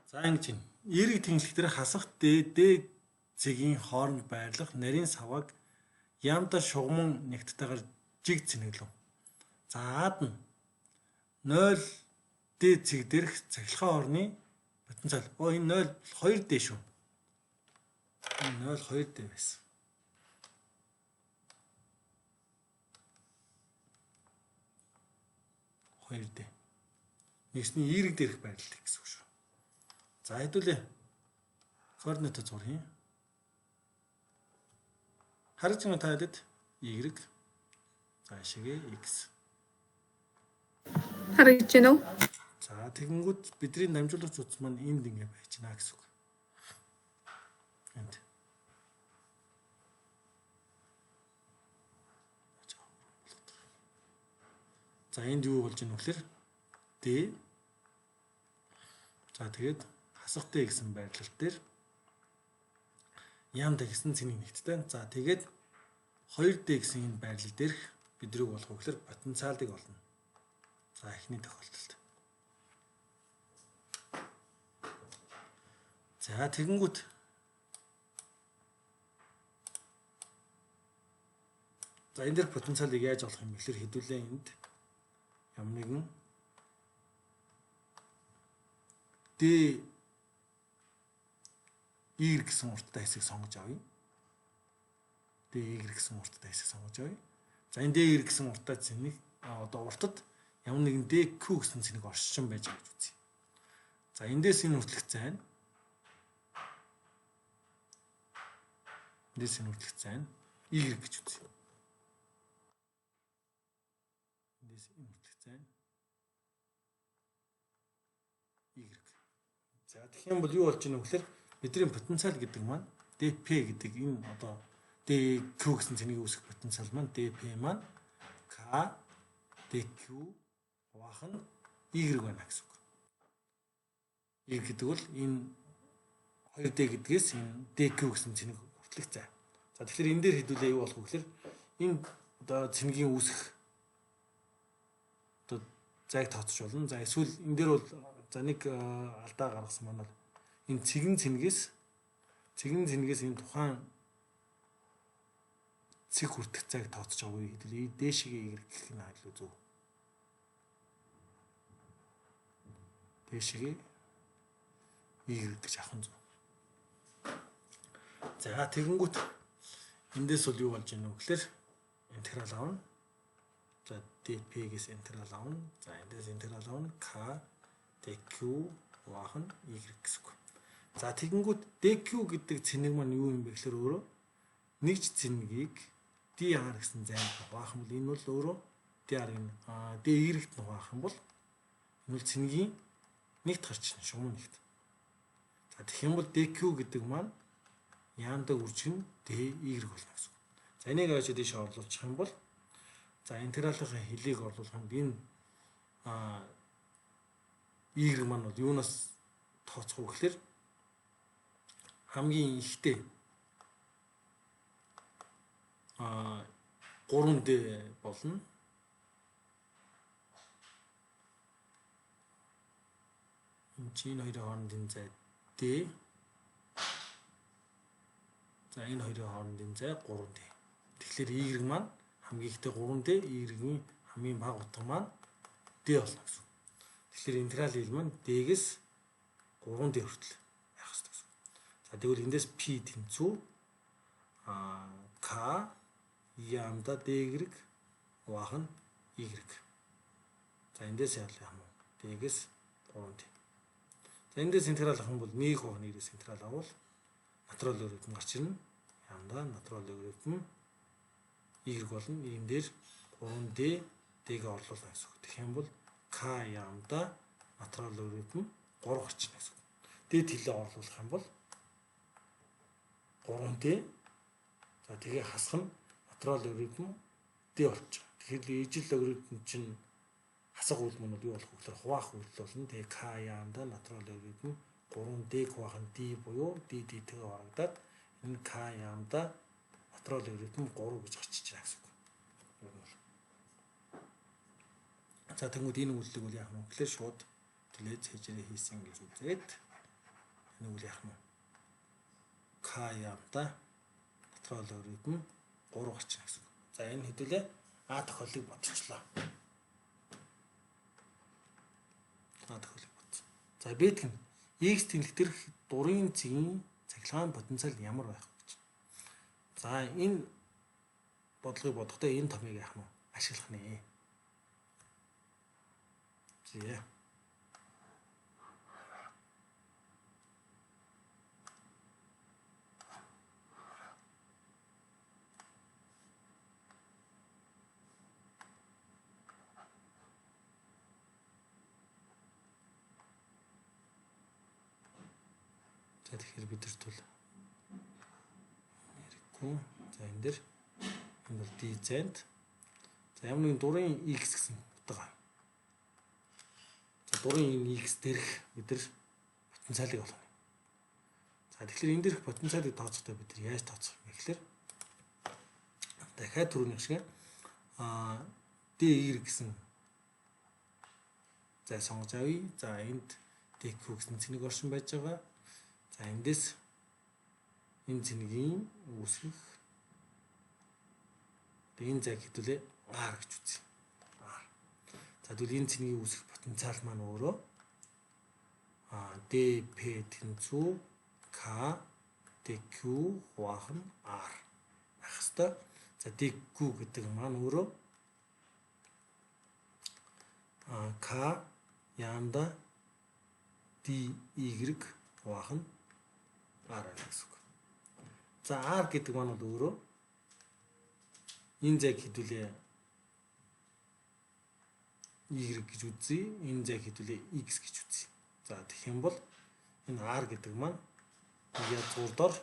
За ингэж байна. Эерэг тэнхлэг дээр хасах дээд зэгийн хооронд байрлах нарийн савааг яамдаа шугамн нэгттайгаар жиг цэнэглэв. За аад нь 0 дээд зэг дээрх цахилгаан орны потенциал. Энэ 0 2 дэ шүү. Энэ 0 2 дэ байсан. Хоёр дэ. Нэгсний эерэг дээрх байрлал гэсэн үг шүү. За хэдүүлээ. Координат зуръя. Харж байгаа та хэд y за шигээ x. Харагдаж байна уу? За тэгэнгүүт бидний дамжуулагч утас маань энд ингэ байж байна гэсэн үг. Энд. За энд юу болж байна вэ гэхээр d. За тэгээд хасахтай гэсэн байрлал дээр яамда гэсэн цэнийг нэгттэй. За тэгээд 2D гэсэн энэ байрлал дээрх бидрийг болох гэхээр потенциалыг олно. За эхний тохиолдолд. За тэгэнгүүт за энэ дээр потенциалыг яаж олох юм бэ гэхээр хэдүүлээ энд ямар нэгэн D Y гэсэн урттай хэсэг сонгож авъя. D Y гэсэн урттай хэсэг сонгож авъя. За энэ D Y гэсэн урттай цэнийг одоо уртад ямар нэгэн DQ гэсэн цэнийг оршин байж байгаа гэж үзье. За эндээс энэ хүртэлх зайн. Эндээс энэ хүртэлх зайн Y гэж үзье. Эндээс энэ хүртэлх зайн Y. За тэгэх юм бол юу болж ийнө вэ гэхээр бидний потенциал гэдэг маань dp гэдэг энэ одоо dq гэсэн цэнийг үүсгэх потенциал маань dp маань k dq хуваах нь y байна гэсэн үг. Y гэдэг бол энэ 2d гэдгээс энэ dq гэсэн цэнийг хүртэлх зай. За тэгэхээр энэ дээр хэдүүлээ юу болох вэ гэхээр энэ одоо цэнийг үүсгэх одоо зайг тооцож болно. За эсвэл энэ дээр бол за нэг алдаа гаргасан маань бол энэ цэгэн цэнгээс энэ тухайн цэг хүртэх зайг тооцож авъя гэдэг. Дээшгээ y гэх нь хайлуу зөв. Дээшгээ y гэдэг жахан зөв. За тэгэнгүүт эндээс бол юу болж ийнө вэ гэхээр интеграл аавна. За dp-гээс интеграл аавна. За эндээс интеграл аавна k dq хуваах нь y гэсэн үг. За тэгэнгүүт dq гэдэг цэнийг маань юу юм бэ гэхээр өөрөө нэгж цэнийг dr гэсэн зайд хуваах юм бол энэ бол өөрөө dr-ын dy-т нь хуваах юм бол энэ бол цэнийг нэгт гарч ийн шугам нэгт. За тэгэх юм бол dq гэдэг маань яамдаа үржих нь dy болно гэсэн үг. За энийг яаж дэше орлуулчих юм бол за интегралын хөлийг орлуулах юм энэ y маань бол юунаас тооцох вэ гэхээр хамгийн ихтэй 3D болно. Энэ чинь хоёрын хоорондын зай D. За энэ хоёрын хоорондын зай 3D. Тэгэхээр y маань хамгийн ихтэй 3D, y-ийн хамгийн бага утга маань D болно гэсэн. Тэгэхээр интеграл хэл маань D-гээс 3D хүртэл байх хэрэгтэй гэсэн. За тэгвэл эндээс P тэнцүү K яамда dy хуваах нь y. За эндээс яалах юм уу? D-гээс 3D. За эндээс интеграл авах юм бол 1 хуваах нэгээс интеграл авал натурал логарифм гарч ирнэ. Яамда натурал логарифм y болно. Ийм дээр 3D D-гээ орлуулах гэсэн үг. Тэгэх юм бол K яамда натурал логарифм 3 гарч ирнэ гэсэн үг. D тэлээ орлуулах юм бол 3D. За тэгээ хасах нь натурал логарифм D болчих. Тэгэхээр ижил логарифм чинь хасах үйл мөн юу болох вэ гэхээр хуваах үйл болно. Тэгээ K яамда натурал логарифм 3D хуваах нь D буюу D D-тэйгээ харагдаад энэ K яамда натурал логарифм 3 гэж гарчиж байгаа гэсэн үг. За тэгвэл энэ үйлдэлийг бол яах вэ гэхээр шууд төлөөж хэжээрээ хийсэн гэж үзээд Энийг үл яах нь k ямда дотроо логарифм 3 гарчна гэсэн. За энэ хэдүүлээ а тохиолыг бодчихлоо. А тохиолыг бодсон. За б-т нь x тэнэлт дэх дурын цэгийн цахилгаан потенциал ямар байх вэ гэж. За энэ бодлогыг бодохдоо энэ томыг яах нь ашиглах нэ. Зэ. За тэгэхээр бид нар тул ярихгүй. За энэ дэр энэ бол d-зэнд. За ямар нэгэн дурын x гэсэн утга. За дурын энэ x дээрх бид нар потенциалыг олно. За тэгэхээр энэ дээрх потенциалыг тооцохдоо бид нар яаж тооцох юм бэ гэхээр дахиад түрүүний шиг dy гэсэн за сонгож авъя. За энд dq гэсэн цэнийг оршин байж байгаа. За эндээс энэ цэнийг үүсгэх энэ зайг хэдүүлээ r гэж үзье. R. За тэгвэл энэ цэнийг үүсгэх потенциал маань өөрөө dp тэнцүү k dq хуваах нь r байх хэвээр. За dq гэдэг маань өөрөө k ямда dy хуваах нь r гэсэн үг. За r гэдэг маань бол өөрөө энэ зайг хэдүүлээ y гэж үзье. Энэ зайг хэдүүлээ x гэж үзье. За тэгэх юм бол энэ r гэдэг маань язгуурдаар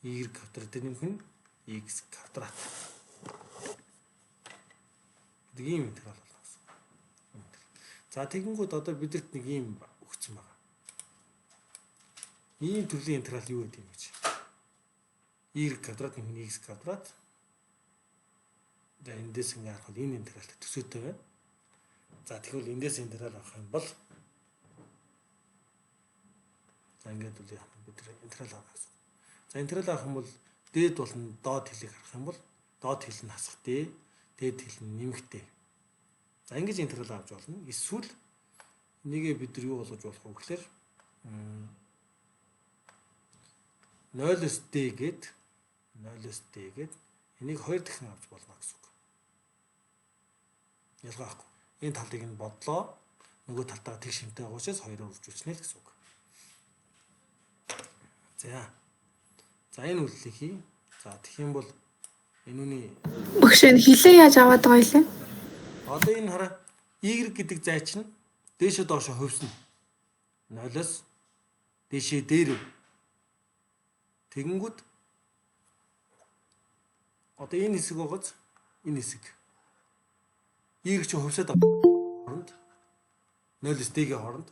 y квадратын нэмэх нь x квадрат. Гэдэг ийм интеграл болно гэсэн. За тэгэнгүүт одоо бидэрт нэг ийм өгсөн байна. Ийм төрлийн интеграл юу гэдэг юм гэж. Y квадрат нэмэх x квадрат. За эндээс ингээ харах бол энэ интегралт төсөөтэй байна. За тэгвэл эндээс интеграл авах юм бол за ингээд үл яах вэ? Бид интеграл авах гэсэн. За интеграл авах юм бол дээд болон доод хэлийг харах юм бол доод хэл нь хасах дээ, дээд хэл нь нэмэх дээ. За ингэж интеграл авч болно. Эсвэл нэгээ бид нар юу болгож болох вэ гэхээр 0-с d гээд энийг 2 дахин авч болно гэсэн үг. Ялгаахгүй. Энэ талыг нь бодлоо. Нөгөө талтаа тэг шимтэй байгаа учраас 2-оор үржүүлснэ л гэсэн үг. За энэ үйлдэлийг хий. За тэгэх юм бол энэ үний Багш энэ хилээ яаж аваад байгаа юм? одоо энэ хараа y гэдэг зай чинь дээшээ доошоо хувьсна. 0-оос дээшээ дээр. Тэгэнгүүт одоо энэ хэсэг байгааз энэ хэсэг y чинь хувьсаад хооронд 0-с d-ийн хооронд.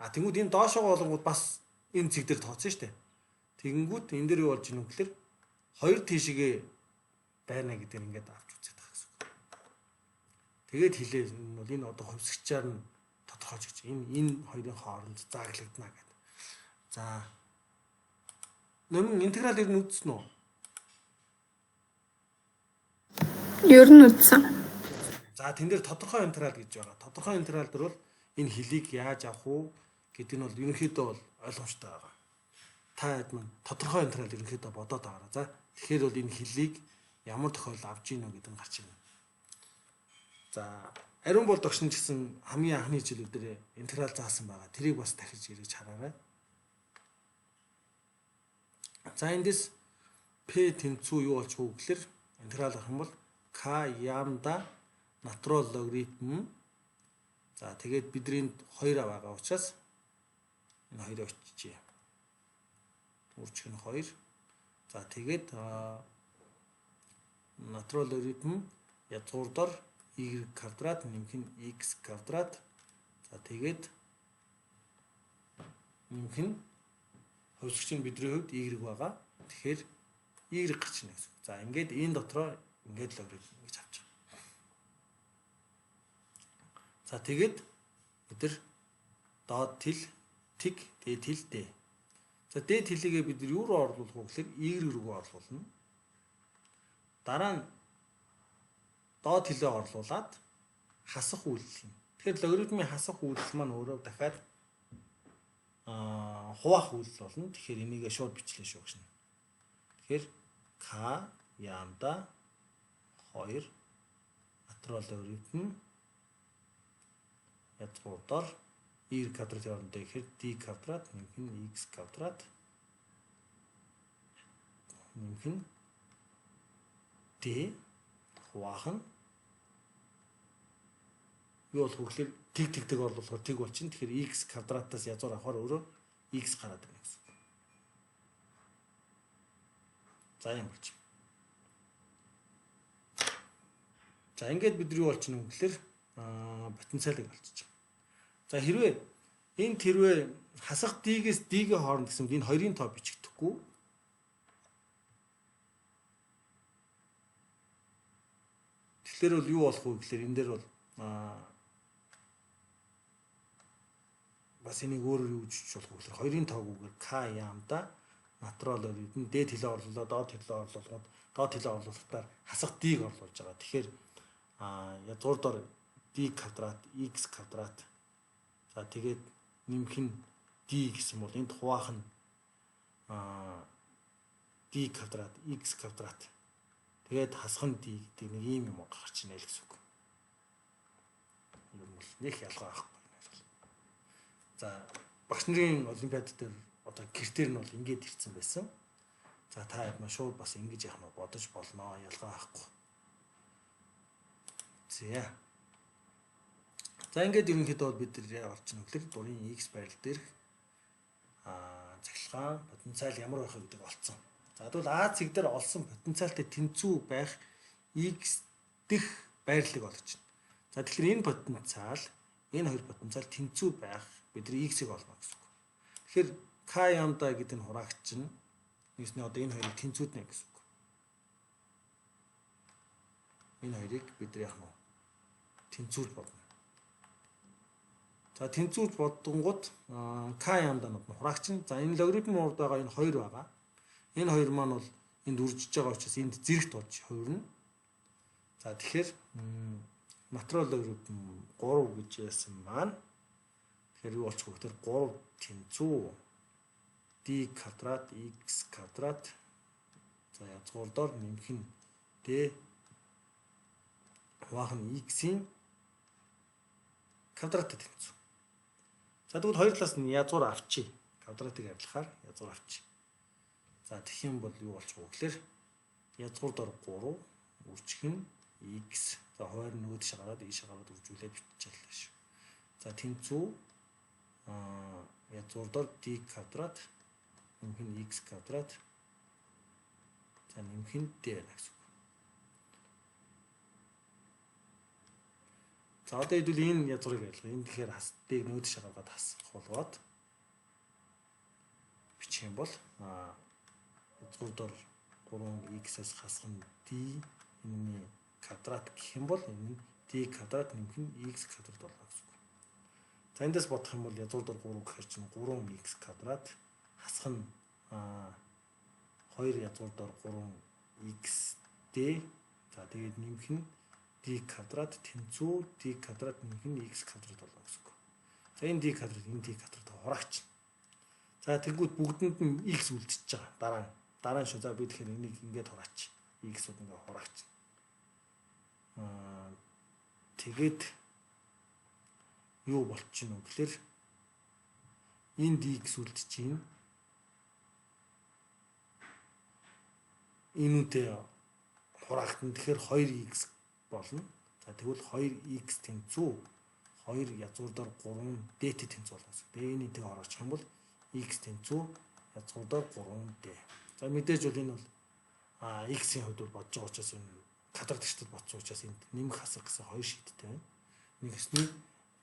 Тэгэнгүүт энэ доошоо болгоод бас энэ цэг дээр тооцсон шүү дээ. Тэгэнгүүт энэ дээр юу болж ийнө гэхээр 2 тийшээгээ байна гэдэг нь ингээд авч үзээд байгаа гэсэн үг. Тэгээд хилээ энэ бол энэ одоо хувьсгчаар нь тодорхойлж гэж энэ хоёрын хооронд зааглагдана гэдэг. За нэмэн интеграл ер нь үзсэн үү? Ер нь үзсэн. За тэн дээр тодорхой интеграл гэж байгаа. Тодорхой интеграл дээр бол энэ хилийг яаж авах уу гэдэг нь бол ерөнхийдөө бол ойлгомжтой байгаа. Та хэд мань тодорхой интеграл ерөнхийдөө бодоод байгаарай. За тэгэхээр бол энэ хилийг ямар тохиолдолд авч ийн вэ гэдэг нь гарч ирнэ. За ариун бол догшин ч гэсэн хамгийн анхны жилүүдээр интеграл заасан байгаа. Тэрийг бас дахиж эргэж хараарай. За эндээс p тэнцүү юу болж байгаа гэхээр интеграл авах юм бол k ямда натурал логарифм. За тэгээд бидний 2 байгаа учраас энэ 2-ыг очижээ. Үржих нь 2. За тэгээд натурал логарифм язгуурдаар y квадрат нэмэх нь x квадрат. За тэгээд нэмэх нь хувьсгчийн бидний хувьд y байгаа. Тэгэхээр y гарч ирнэ гэсэн. За ингээд энэ дотроо ингээд логарифм гэж авч байгаа. За тэгээд бид нар доод тэл тэг дээд хэл D. За дээд хэлийгээ бид юу руу орлуулах вэ гэхээр Y рүүгээ орлуулна. Дараа нь доод хэлээ орлуулад хасах үйлдэл юм. Тэгэхээр логарифмын хасах үйлдэл маань өөрөө дахиад хуваах үйлдэл болно. Тэгэхээр энийг шууд бичлээ шүү гэж. Тэгэхээр k lambda 2 натурал логарифм язгуурдаар y квадрат явуулна гэхээр d квадрат нэмэх нь x квадрат нэмэх нь d хуваах нь юу болох вэ гэхээр тэг орлуулахаар тэг болчихно. Тэгэхээр x квадратаас язгуур авахаар өөрөө x гараад ирнэ гэсэн үг. За юм болчих. За ингээд бид юу болчихно вэ гэхээр потенциалыг олчих. За хэрвээ хасах d-гээс d-ийн хооронд гэсэн энэ хоёрын тоо бичигдэхгүй тэгэхээр бол юу болох вэ гэхээр энэ дээр бол бас энийг өөрөөр юу гэж болох вэ гэхээр хоёрын тоогүйгээр k lambda натурал логарифм дээд хэлээ орлуулаад доод хэлээ орлуулгаад доод хэлээ орлуулахтаар хасах d-г орлуулж байгаа. Тэгэхээр язгуурдаар d квадрат x квадрат за тэгээд нэмэх нь d гэсэн бол энд хуваах нь d квадрат x квадрат тэгээд хасах нь d гэдэг нэг ийм юм гарч ийнэ л гэсэн үг. Юм бол нэг ялгаа авахгүй. За багш нарын олимпиад дээр одоо гэртээр нь бол ингэж ирсэн байсан. За та хэд маш шууд бас ингэж яах нь бодож болно ялгаа авахгүй. За ингээд ерөнхийдөө бид нар олж байгаа гэхээр дурын x байрал дээрх цахилгаан потенциал ямар байх вэ гэдэг олцсон. За тэгвэл А цэг дээр олсон потенциалтай тэнцүү байх x дэх байрлалыг олж байна. За тэгэхээр энэ хоёр потенциал тэнцүү байх бидний x-ийг олно гэсэн үг. Тэгэхээр k lambda гэдэг нь хураагч нь нэгсний одоо энэ хоёрыг тэнцүүднэ гэсэн үг. Энэ хоёрыг бид яах нь тэнцүүл бодно. За тэнцүүл бодонгууд k lambda-нууд нь хураагч нь. За энэ логарифм урд байгаа энэ хоёр байгаа. Энэ хоёр маань бол энд үржиж байгаа учраас энд зэрэгт болж хувирна. За тэгэхээр натурал логарифм 3 гэж яасан маань тэгэхээр юу болчих вэ гэхээр 3 тэнцүү d квадрат x квадрат за язгуурдаар нэмэх нь d хуваах нь x-ийн квадраттай тэнцүү. За тэгвэл хоёр талаас нь язгуур авчи. Квадратыг арилгахаар язгуур авчи. За тэгэх юм бол юу болчих вэ гэхээр язгуурдаар 3 үржих нь x за хоёр нөгөө тийш гараад ийш гараад үржүүлээд биччихлээ шүү. За тэнцүү язгуурдаар d квадрат нэмэх нь x квадрат за нэмэх нь d гэсэн үг. За одоо хэдүүл энэ язгуурыг ойлгоо. Энэ тэгэхээр d-г нөгөө тийш гаргаад хасах болгоод бичих юм бол язгуурдаар 3x-ээс хасах нь d энэний квадрат гэх юм бол энэ d квадрат нэмэх нь x квадрат болно гэсэн үг. За эндээс бодох юм бол язгуурдаар 3 гэхэр чинь 3x квадрат хасах нь 2 язгуурдаар 3xd за тэгээд нэмэх нь d квадрат тэнцүү d квадрат нэмэх нь x квадрат болно гэсэн үг. За энэ d квадрат хураагч. За тэгвэл бүгдэнд нь x үлдчихэж байгаа. Дараа нь шүү. За би тэгэхээр энийг ингээд хураач. X-ууд ингээд хураач. Тэгээд юу болчихно вэ гэхээр энэ dx үлдчихээн. Энүүтэй хураагтан тэгэхээр 2x болно. За тэгвэл 2x тэнцүү 2 язгуурдаар 3 dt тэнцүү болно гэсэн. B-ийн тэг ороочих юм бол x тэнцүү язгуурдаар 3d. За мэдээж бол энэ бол x-ийн хувьд бол бодож байгаа учраас энэ квадрат хэсэгт бодсон учраас энд нэмэх хасах гэсэн хоёр шийдтэй байна. Нэгсний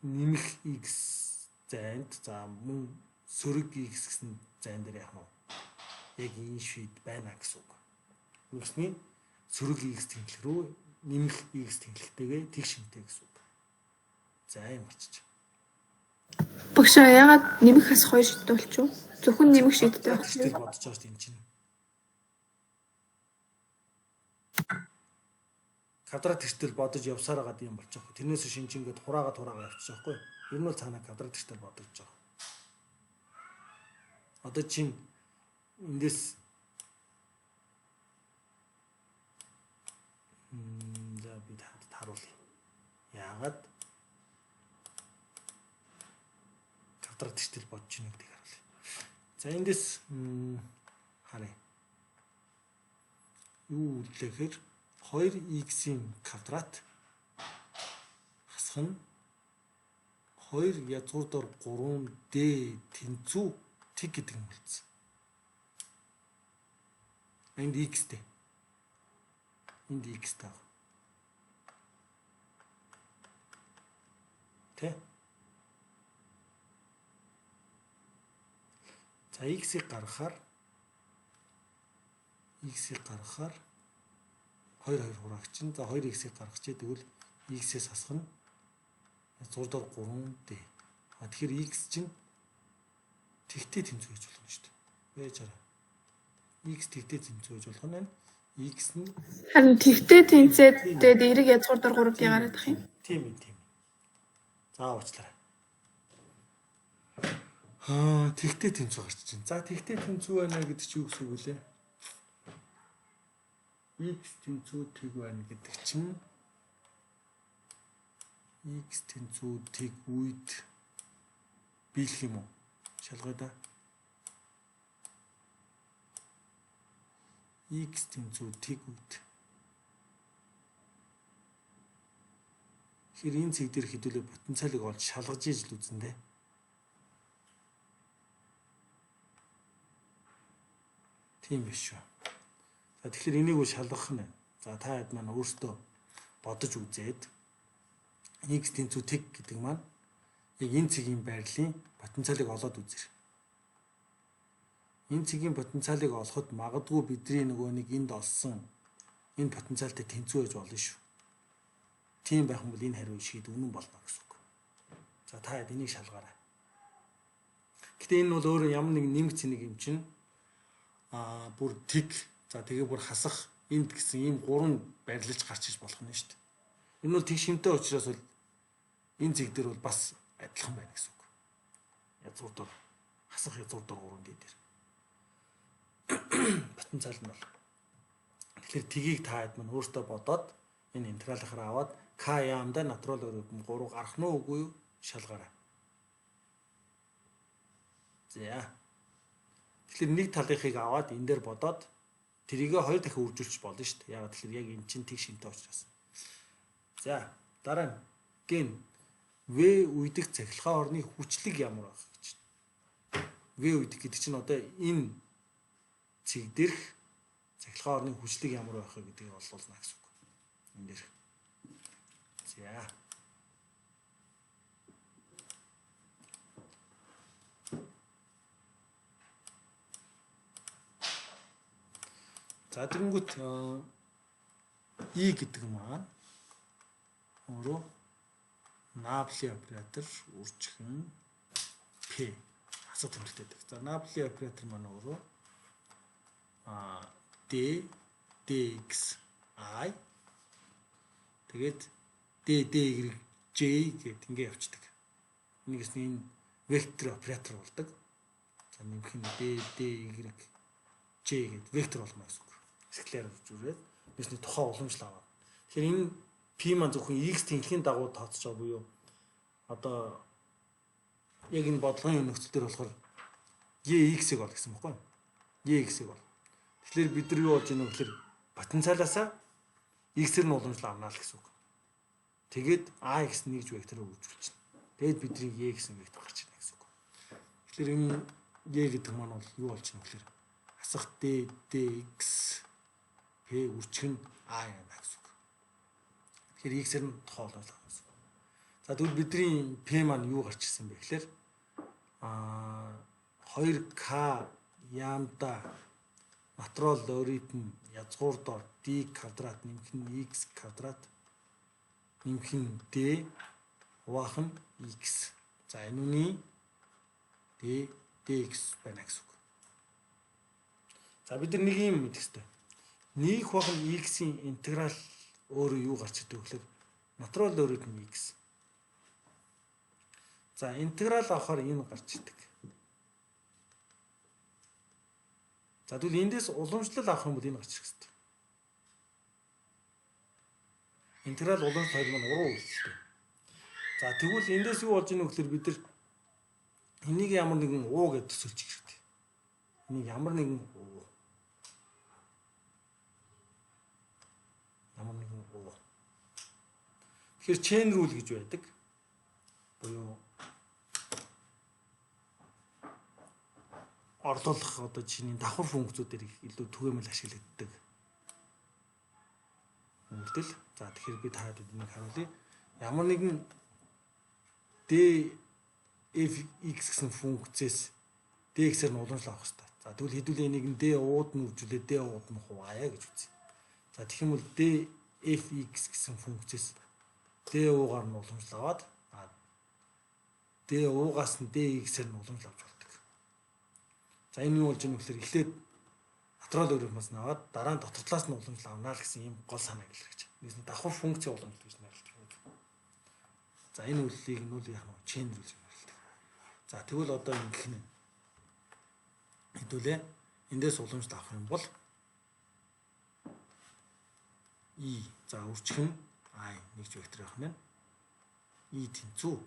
нэмэх x зайд за мөн сөрөг x гэсэн зайн дээр яах нь яг энэ шийд байна гэсэн үг. Нэгсний сөрөг x тэнхлэх рүү нэмэх x тэнхлэхтэйгээ тэг шимтэй гэсэн үг. За юм болчих. Багш яагаад нэмэхээс хоёр шийдтэй болчих вэ? Зөвхөн нэмэх шийдтэй байх Тэгтэл юм. бодож байгаа шүү дээ энэ чинь. Квадрат тэгтэл бодож явсаар байгаа юм болчих واخ. Тэрнээс шинжингээд хураагаад явчих واخгүй. Ер нь бол цаанаа квадрат тэгтэл бодож байгаа. Одоо чинь эндээс за би харуулъя. Яагаад квадрат тэгтэл бодож ийнэ гэдгийг харуулъя. За эндээс харъя. Юу үлдэхээр 2x-ийн квадрат хасах нь 2 язгуурдор 3d тэнцүү тэг гэдэг юм болсон. Энд x-тэй. Энд x-тэй. Тэ? За x-ийг гаргахаар 2 хураагч. За 2x-ийг гаргачих тэгвэл x-ээс хасах нь 6 дор 3d. Тэгэхээр x чинь тэгтээ тэнцүү гэж болно шүү дээ. Байж арай. X тэгтээ тэнцүү гэж болох нь x нь Харин тэгтээ тэнцээд тэгээд эрэг язгуурдаар 3D гараад ах юм. тийм. За уучлаарай. Тэгтээ тэнцүү гарч чинь. За тэгтээ тэнцүү байна гэдэг чинь юу гэсэн үг вэ? X тэнцүү тэг байна гэдэг чинь x тэнцүү тэг үед биелэх юм уу? Шалгая да. X тэнцүү тэг үед. Тэгэхээр энэ цэг дээр хэдүүлээ потенциалыг олж шалгаж иж л үзэн дээ. Тийм биш шүү. За тэгэхээр энийг шалгах нь. За та хэд маань өөртөө бодож үзээд x тэнцүү тэг гэдэг маань яг энэ цэгийн байрлалын потенциалыг олоод үзэр. Энэ цэгийн потенциалыг олоход магадгүй бидний нөгөө нэг энд олсон энэ потенциалтай тэнцүү байж болно шүү. Тийм байх юм бол энэ хариу шийд үнэн болно гэсэн үг. За та хэд энийг шалгаарай. Гэтэ энэ бол өөрөө ямар нэг нэмэгц нэг юм чинь бүр тэг. За тэгээ бүр хасах энд гэсэн ийм гурван байрлалж гарч иж болох нь шүү дээ. Энэ бол тэг шимтэй учраас бол энэ зэг дээр бол бас адилхан байна гэсэн үг. Язгуурдор хасах язгуурдор 3D дээр. Потенциал нь бол. Тэгэхээр тгийг та хэд мань өөртөө бодоод энэ интегралынхаа аваад k яамда натурал өргөм 3 гарах нь үгүй юу шалгаарай. За. Тэгэхээр нэг талынхыг аваад энэ дээр бодоод тэрийгээ хоёр дахин үржүүлчих болно шүү дээ. Ягаад тэгэхээр яг эн чинь тэг шимтэй учраас. За, дараа нь ген V үйдэх цахилгаан орны хүчлэг ямар байх гэж. V үйдэх гэдэг чинь одоо энэ цэг дээрх цахилгаан орны хүчлэг ямар байх вэ гэдгийг олуулна гэсэн үг. Энэ дээр. За. За тэгэнгүүт E гэдэг маань өөрөө Наблийн оператор үржихэн P хасах тэмдэгтэй. За Наблийн оператор маань өөрөө D dx I тэгээд D dy j гэдэг ингэ явцдаг. Нэгээс нь энэ вектор оператор болдог. За нэмэх нь D dy j гэдэг вектор болно гэсэн үг. Склер үзүүлээд бидний тухайн уламжлал аваад. Тэгэхээр энэ P маань зөвхөн x тэнхлийн дагуу тооцож байгаа буюу одоо яг энэ бодлогын нөхцөл төр болохоор X-ийг бол гэсэн баггүй. X-ийг бол. Тэгэхээр бид нар юу болж ийнө гэхээр потенциалаасаа X-ээр нь уламжлал авнаа л гэсэн үг. Тэгээд AX нэгж векторыг үржүүлж байна. Тэгээд бидний Y гэсэн вектор гарч ирнэ гэсэн үг. Тэгэхээр энэ Y гэдэг маань бол юу болж ийнө гэхээр хасах D dx P үржих нь A яана гэсэн үг. Тэгэхээр X-ээр нь тоолол гэсэн. За тэгвэл бидний P маань юу гарч ирсэн бэ гэхээр 2k ямда натурал логарифм язгуурдор d квадрат нэмэх нь x квадрат нэмэх нь d хуваах нь x. За энэ үний dx байна гэсэн үг. За бид нар нэг юм мэдэх хэрэгтэй. Нийгх бахан x-ийн интеграл өөрөө юу гарч ирдэг вэ гэхээр натурал өөрөд нь x. За интеграл авахаар энэ гарч ирдэг. За тэгвэл эндээс уламжлал авах юм бол энэ гарч ирэх хэрэгтэй. Интеграл уламжлал хоёр маань уруу үйлдэлтэй. За тэгвэл эндээс юу болж ийнө гэхээр бид нар энийг ямар нэгэн уу гэж төсөлчих хэрэгтэй. Энийг ямар нэгэн уу. Ямар нэгэн уу. Тэгэхээр chain rule гэж байдаг. Буюу орлуулах одоо чиний давхар функцүүдээр илүү түгээмэл ашиглагддаг. Үйлдэл. За тэгэхээр би та хэд энийг харуулъя. Ямар нэгэн dfx гэсэн функцээс dx-ээр нь уламжлал авах хэрэгтэй. За тэгвэл хэдүүлээ энийг d ууд нь үржүүлээ d ууд нь хуваая гэж үзье. За тэгэх юм бол dfx гэсэн функцээс d уугаар нь уламжлал аваад d уугаас нь dx-ээр нь уламжлал авч болдог. За энэ юу болж ийнө гэхээр эхлээд натурал өөрөөс нь аваад дараа нь дотор талаас нь уламжлал авнаа л гэсэн ийм гол санаа илэрхэж. Нийс давхар функцийн уламжлал гэж нэрлэж байна. За энэ үйллийг нь үл яг нь chain rule гэж нэрлэдэг. За тэгвэл одоо ингэх нь хэдүүлээ эндээс уламжлал авах юм бол e за үржих нь i нэгж вектор явах нь e тэнцүү.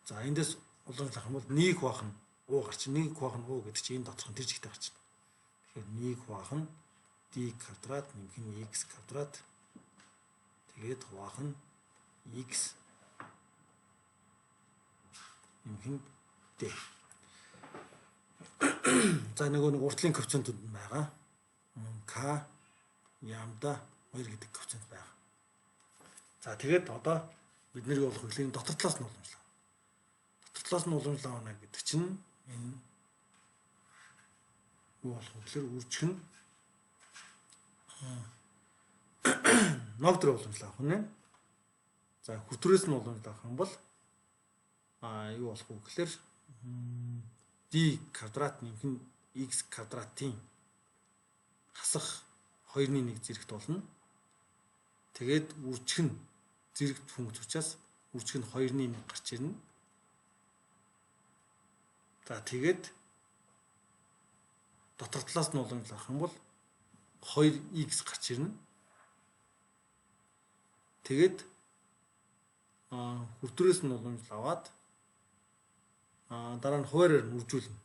За эндээс уламжлал авах юм бол нэг баах нь уу гарч нэг баах нь уу гэдэг чинь энэ доторх нь тэр жигтэй гарч байна. Тэгэхээр нэг баах нь d квадрат нэмэх нь x квадрат тэгээд баах нь x нэмэх нь d. За нэг уртлын коэффициентууд байгаа. К лямбда 2 гэдэг коэффициент байгаа. За тэгээд одоо бид нэр болох хөлийн дотор талаас нь уламжлаа. Дотор талаас нь уламжлал авна гэдэг чинь энэ юу болох вэ гэхээр үржих нь ногдөр уламжлал авах нь. За хүртүрээс нь уламжлал авах юм бол юу болох вэ гэхээр d квадрат нэмэх нь x квадратын хасах 2-1 зэрэгт болно. Тэгээд үржих нь зэрэгт функц учраас үржих нь 2-1 гарч ирнэ. За тэгээд дотор талаас нь уламжлал авах юм бол 2x гарч ирнэ. Тэгээд хүртүрээс нь уламжлал аваад дараа нь хуваараар нь үржүүлнэ.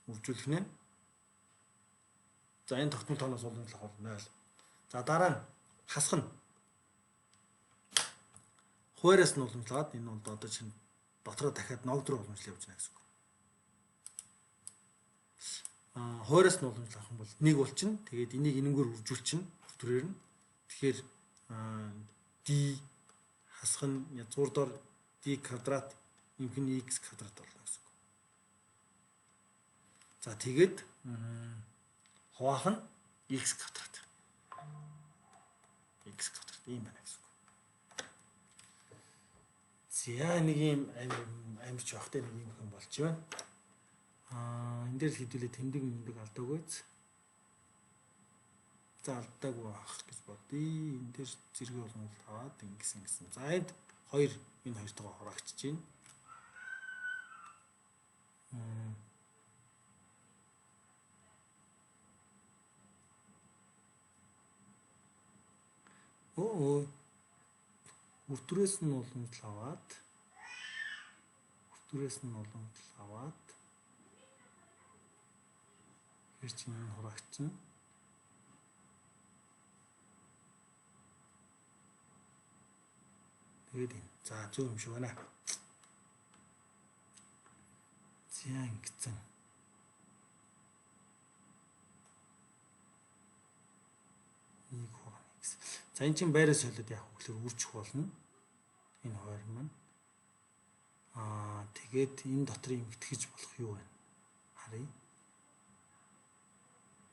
Үржүүлэх нь. За энэ тогтмол тооноос уламжлах бол 0. За дараа нь хасах нь. Хуваараас нь уламжлаад энэ бол одоо чинь дотроо дахиад ногд руу уламжлал явуулж байна гэсэн үг. Хуваараас нь уламжлал авах юм бол 1 болчихно. Тэгээд энийг энэнгээр үржүүлчихнэ. Хүртүрээр нь. Тэгэхээр d хасах нь язгуурдоор d квадрат нэмэх нь x квадрат болно гэсэн үг. За тэгээд хуваах нь x квадрат. X квадрат ийм байна гэсэн үг. За нэг юм амирч явахтай нэг юм хэн болж байна. Энэ дээр л хэдүүлээ тэмдэг алдаагүй. За алдаагүй авах гэж бодъё. Энэ дээр зэрэг болгоно аваад ингэсэн. За энд хоёр энэ хоёртойгоо хураагчиж байна. Хүртүрээс нь уламжлал аваад хэр чинь хураагч нь тэгээд энэ за зөв юм шиг байна. За ингэсэн. Нэг хугацаа гэсэн. За энэ чинь байраа солиод яг хөглөр үржих болно. Энэ хоёр маань. Тэгээд энэ дотор юм итгэж болох юу вэ? Харъя.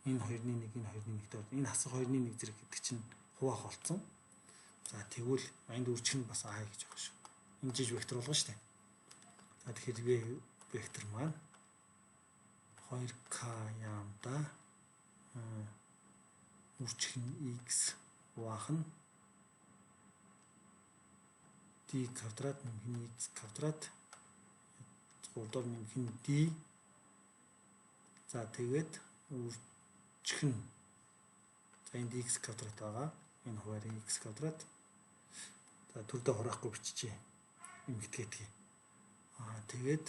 Энэ 2-1 энэ 2-1 дээр энэ хасах 2-1 зэрэг гэдэг чинь хуваах болцсон. За тэгвэл энд үржих нь бас а гэж байгаа шүү. Энэ жиж вектор болгоно шүү дээ. За тэгэхээр вектор маань 2k яамда үржих нь x хуваах нь d квадрат нэмэх нь x квадрат 3-оор нэмэх нь d. За тэгээд үржих нь за энд x квадрат байгаа. Энэ хуваарийн x квадрат. За төрдөө хураахгүй биччихье. Эмгтгээдгий. Тэгээд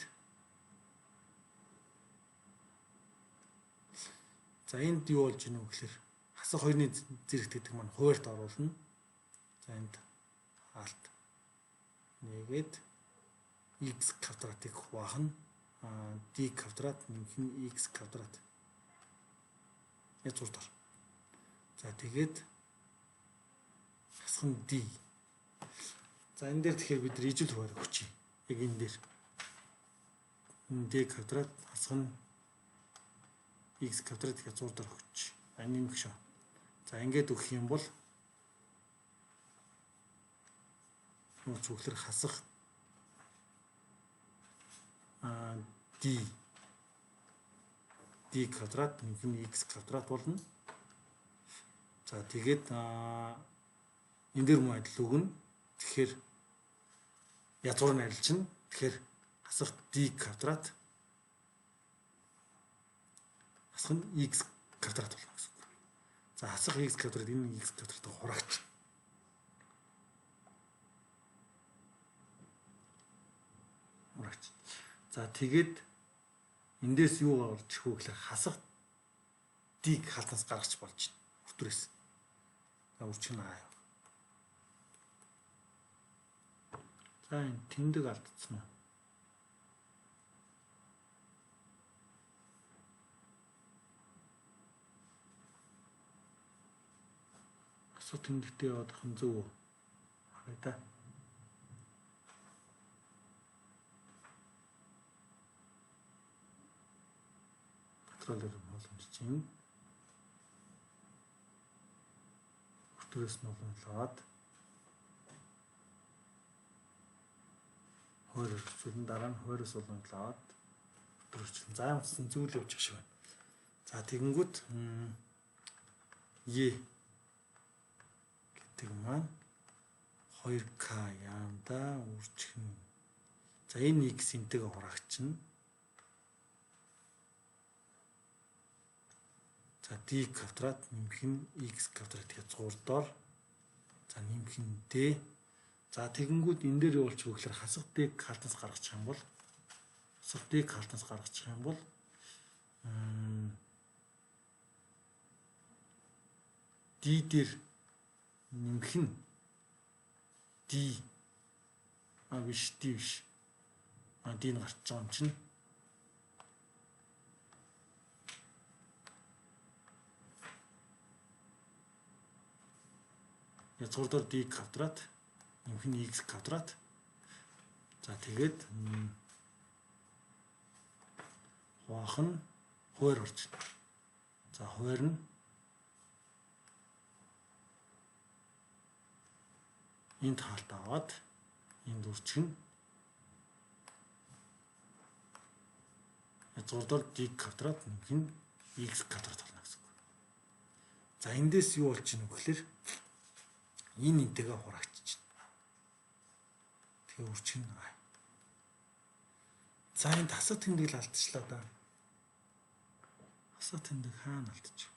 за энд юу болж ийнө вэ гэхээр хасах хоёрны зэрэгт гэдэг маань хуваарьт оруулна. За энд хаалт нэгээд x квадратыг хуваах нь d квадрат нэмэх нь x квадрат. Яц урдаар. За тэгээд хасах нь d. За энэ дээр тэгэхээр бид ижил хуваарь өгчий. Яг энэ дээр d квадрат хасах нь x квадрат гэж зурдаар өгч. Нэмэх шүү. За ингээд өгөх юм бол цуглар хасах d квадрат нэмэх нь x квадрат болно. За тэгээд энэ дээр мөн адил өгнө. Тэгэхээр язгуур нь арилжна. Тэгэхээр хасах d квадрат хасах нь x квадрат болно гэсэн үг. За хасах x квадрат энэ x квадратыг хураагч. За тэгээд эндээс юу болж их вэ гэхээр хасах d-г халтнаас гаргаж болж байна. Хүртүрээс. За үржих нь аа. За энэ тэмдэг алдсан уу? Асуу тэмдэгтээ явах нь зөв үү? Харъя та. Контроллер боломж чинь хүртүрээс нь уламжлаад хойр өрчүүлэн дараа нь хойроос уламжлаад хүртүрчилэн заамцсан зүйл явж шиг байна. За тэгэнгүүт е гэдэг маань 2k яамда үржих нь. За энэ x энтэйгээ хураагчна. За d квадрат нэмэх нь x квадрат гэж 3-доор за нэмэх нь d. За тэгэнгүүт энэ дээр юу болчих вэ гэхээр хасах d-г халтнаас гаргачих юм бол хасах d-г халтнаас гаргачих юм бол d дээр нэмэх нь d биш d биш. D нь гарч байгаа юм чинь язгуурдаар d квадрат нэмэх нь x квадрат. За тэгээд хуваах нь хуваар орж байна. За хуваар нь энд хаалт аваад энд үржих нь язгуурдаар d квадрат нэмэх нь x квадрат болно гэсэн үг. За эндээс юу болж ийнө вэ гэхээр энэ энтэйгээ хураагчиж байна. Тэгээ үржих нь аа. За энэ хасах тэмдэг л алдчихлаа да. Хасах тэмдэг хаана алдчих?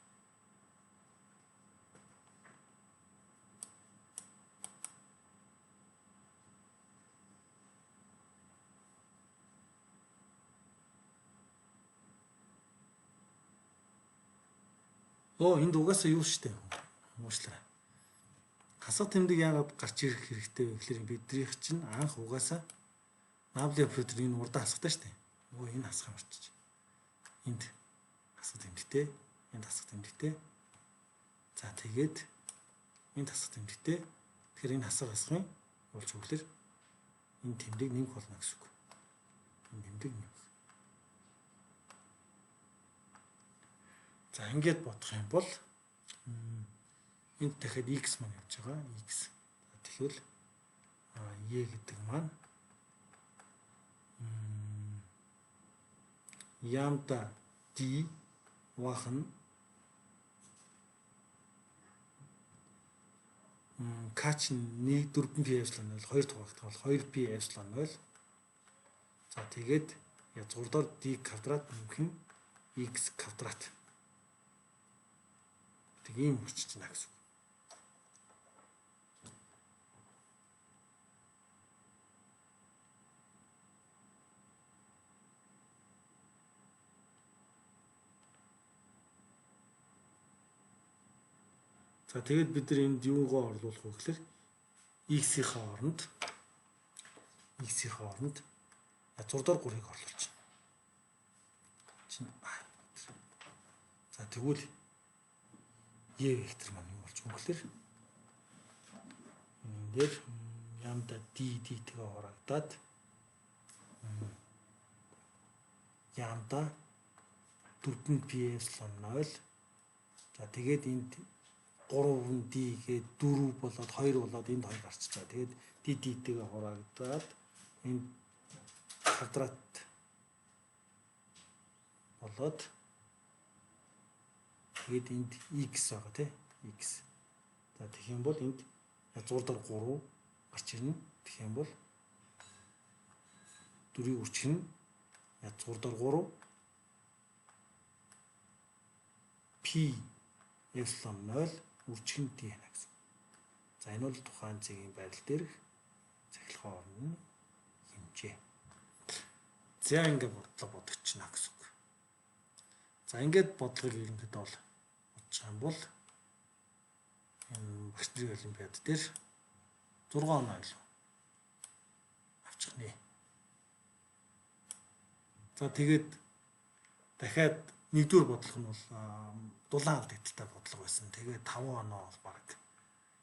Энд угаасаа юу штэ. Уушлаа. Хасах тэмдэг яагаад гарч ирэх хэрэгтэй вэ гэхээр биднийх чинь анх угаасаа Набли оператор энэ урдаа хасахтай штэ. Энэ хасах юм арчиж. Энд хасах тэмдэгтэй, энд хасах тэмдэгтэй. За тэгээд энд хасах тэмдэгтэй. Тэгэхээр энэ хасахын болж өглөр энэ тэмдэг нэмэх болно гэсэн үг. Энэ тэмдэг нэмэх. За ингээд бодох юм бол энд дахиад x маань явж байгаа. X. Тэгэхээр e гэдэг маань Ямда D вахан К чинь 4 пи эпсилон бол 2 тугаагт бол 2 пи эпсилон бол за тэгээд язгуурдаар D квадрат нэмэх нь X квадрат. Тэг ийм хүчиж байна гэсэн үг. За тэгээд бид нар энд юугаа орлуулах вэ гэхээр x-ийн хооронд язгуурдаар 3-ыг орлуулж байна. За тэгвэл y вектор маань юу болж байгаа гэхээр энэ дээр лямбда d-тэй хуваагдаад лямбда 4 π эпсилон 0. За тэгээд энд 3D гээд 4 болоод 2 болоод энд 2 гарч байгаа. Тэгээд d-тэйгээ хуваагдаад энд квадрат болоод тэгээд энд x байгаа тийм x. За тэгэх юм бол энд язгуурдаар 3 гарч ирнэ. Тэгэх юм бол 4-ийн үрчиг нь язгуурдаар 3 π эпсилон 0 үрчиг нь d байна гэсэн. За энэ бол тухайн цагийн байдал дээрх цахилгаан орны хэмжээ. За ингээд бодлого бодогчна гэсэн үг. За ингээд бодлогыг ерөнхийдөө бол бодчих юм бол энэ багш нарын олимпиад дээр 6 оноо илүү авчих нэ. За тэгээд дахиад нэгдүгээр бодлого нь бол дулаан алдагдaltaй бодлого байсан. Тэгээд 5 оноо бол баг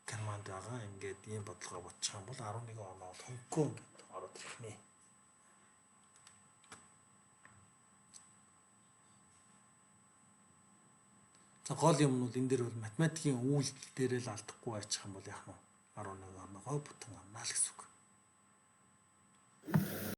Германд байгаа. Ингээд ийм бодлогоо бодчих юм бол 11 оноо бол Хонконг гэдээ ороод ирэх нэ. За гол юм нь бол энэ дээр бол математикийн үйлдэл дээрээ л алдахгүй байчих юм бол яах нь 11 оноо бүтэн амнаа л гэсэн үг.